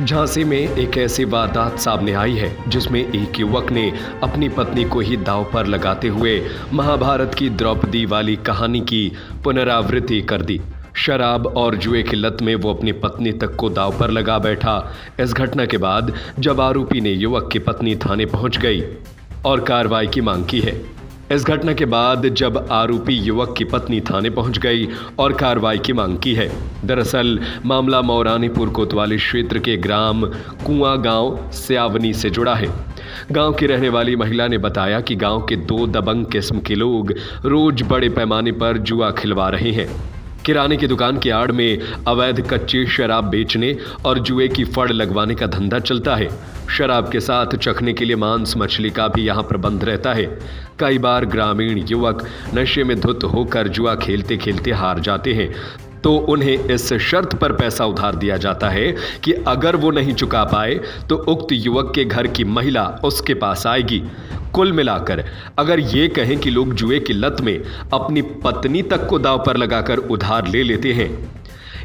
झांसी में एक ऐसी वारदात सामने आई है जिसमें एक युवक ने अपनी पत्नी को ही दांव पर लगाते हुए महाभारत की द्रौपदी वाली कहानी की पुनरावृत्ति कर दी। शराब और जुए की लत में वो अपनी पत्नी तक को दांव पर लगा बैठा। इस घटना के बाद जब आरोपी ने युवक की पत्नी थाने पहुंच गई और कार्रवाई की मांग की है। इस घटना के बाद जब आरोपी युवक की पत्नी थाने पहुंच गई और कार्रवाई की मांग की है। दरअसल मामला मौरानीपुर कोतवाली क्षेत्र के ग्राम कुआं गांव स्यावनी से जुड़ा है। गांव की रहने वाली महिला ने बताया कि गांव के 2 दबंग किस्म के लोग रोज बड़े पैमाने पर जुआ खिलवा रहे हैं। किराने की दुकान की आड़ में अवैध कच्ची शराब बेचने और जुए की फड़ लगवाने का धंधा चलता है। शराब के साथ चखने के लिए मांस मछली का भी यहाँ प्रबंध रहता है। कई बार ग्रामीण युवक नशे में धुत होकर जुआ खेलते खेलते हार जाते हैं तो उन्हें इस शर्त पर पैसा उधार दिया जाता है कि अगर वो नहीं चुका पाए तो उक्त युवक के घर की महिला उसके पास आएगी। कुल मिलाकर अगर ये कहें कि लोग जुए की लत में अपनी पत्नी तक को दांव पर लगाकर उधार ले लेते हैं।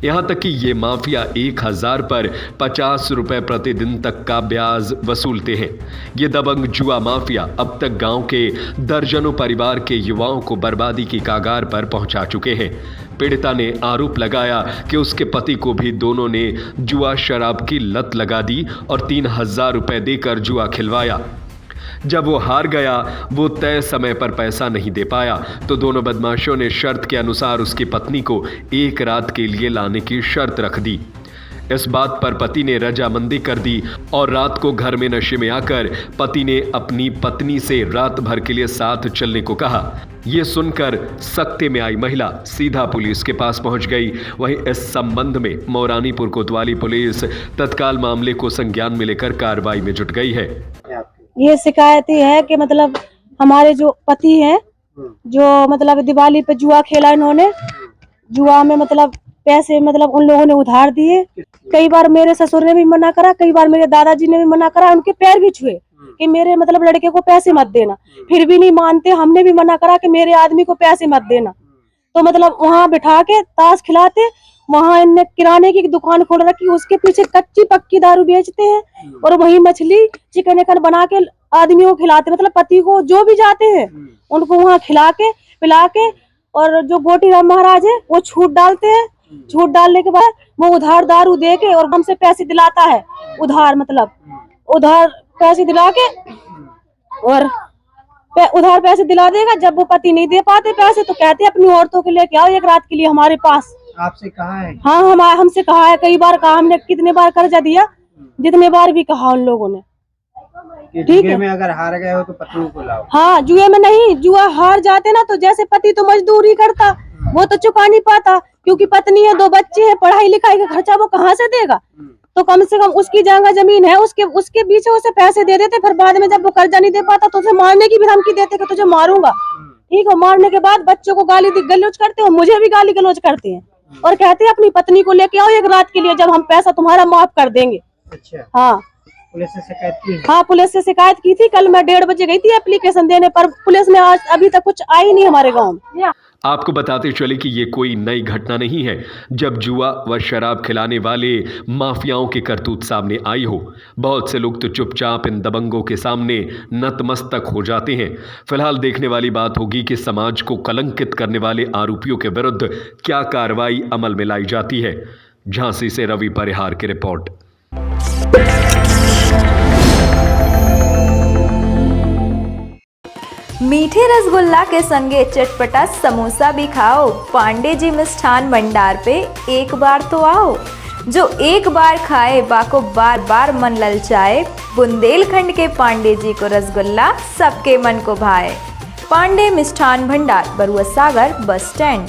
यहाँ तक कि ये माफिया 1000 पर 50 रुपए प्रतिदिन तक का ब्याज वसूलते हैं। ये दबंग जुआ माफिया अब तक गांव के दर्जनों परिवार के युवाओं को बर्बादी की कागार पर पहुंचा चुके हैं। पीड़िता ने आरोप लगाया कि उसके पति को भी दोनों ने जुआ शराब की लत लगा दी और 3000 रुपए देकर जुआ खिलवाया। जब वो हार गया, वो तय समय पर पैसा नहीं दे पाया तो दोनों बदमाशों ने शर्त के अनुसार उसकी पत्नी को एक रात के लिए लाने की शर्त रख दी। इस बात पर पति ने रजामंदी कर दी और रात को घर में नशे में आकर पति ने अपनी पत्नी से रात भर के लिए साथ चलने को कहा। ये सुनकर सख्ते में आई महिला सीधा पुलिस के पास पहुंच गई। वहीं इस संबंध में मौरानीपुर कोतवाली पुलिस तत्काल मामले को संज्ञान में लेकर कार्रवाई में जुट गई है। ये शिकायत ही है कि मतलब हमारे जो पति हैं जो मतलब दिवाली पे जुआ खेला, इन्होंने जुआ में मतलब पैसे मतलब उन लोगों ने उधार दिए। कई बार मेरे ससुर ने भी मना करा, कई बार मेरे दादाजी ने भी मना करा, उनके पैर भी छुए कि मेरे मतलब लड़के को पैसे मत देना, फिर भी नहीं मानते। हमने भी मना करा कि मेरे आदमी को पैसे मत देना। तो मतलब वहाँ बिठा के ताश खिलाते, वहाँ इनने किराने की दुकान खोल रखी, उसके पीछे कच्ची पक्की दारू बेचते हैं और वही मछली चिकन विकन बना के आदमियों को खिलाते। मतलब पति को जो भी जाते हैं उनको वहाँ खिला के पिला के, और जो गोटी राम महाराज है वो छूट डालते हैं। छूट डालने के बाद वो उधार दारू दे के और हमसे पैसे दिलाता है। उधार मतलब उधार पैसे दिला के और उधार पैसे दिला देगा। जब वो पति नहीं दे पाते पैसे तो कहते हैं अपनी औरतों के लेके आओ एक रात के लिए हमारे पास। आपसे कहा है? हाँ, हमसे कहा है, कई बार कहा। हमने कितने बार कर्जा दिया, जितने बार भी कहा उन लोगों ने। ठीक है, में अगर हार गए हो तो पत्नी को लाओ। हाँ, जुए में नहीं, जुआ हार जाते ना तो जैसे पति तो मजदूरी करता, वो तो चुका नहीं पाता क्योंकि पत्नी है, 2 बच्चे हैं, पढ़ाई लिखाई का खर्चा वो कहाँ से देगा। तो कम से कम उसकी जगह जमीन है, उसके पीछे उसे पैसे दे देते। फिर बाद में जब वो कर्जा नहीं दे पाता तो उसे मारने की भी धमकी देते कि तुझे मारूंगा। ठीक है, मारने के बाद बच्चों को गाली गलौज करते हैं, मुझे भी गाली गलौज करते हैं और कहते हैं अपनी पत्नी को लेके आओ एक रात के लिए, जब हम पैसा तुम्हारा माफ कर देंगे। अच्छा। हाँ, पुलिस से शिकायत की? हाँ, पुलिस से शिकायत की थी। कल मैं 1:30 बजे गई थी एप्लीकेशन देने पर, पुलिस ने आज अभी तक कुछ आई नहीं हमारे गाँव में। आपको बताते चले कि ये कोई नई घटना नहीं है जब जुआ व शराब खिलाने वाले माफियाओं की करतूत सामने आई हो। बहुत से लोग तो चुपचाप इन दबंगों के सामने नतमस्तक हो जाते हैं। फिलहाल देखने वाली बात होगी कि समाज को कलंकित करने वाले आरोपियों के विरुद्ध क्या कार्रवाई अमल में लाई जाती है। झांसी से रवि परिहार की रिपोर्ट। मीठे रसगुल्ला के संगे चटपटा समोसा भी खाओ। पांडे जी मिष्ठान भंडार पे एक बार तो आओ। जो एक बार खाए बाको बार बार मन ललचाए। बुंदेलखंड के पांडे जी को रसगुल्ला सबके मन को भाए। पांडे मिष्ठान भंडार, बरुआ सागर बस स्टैंड।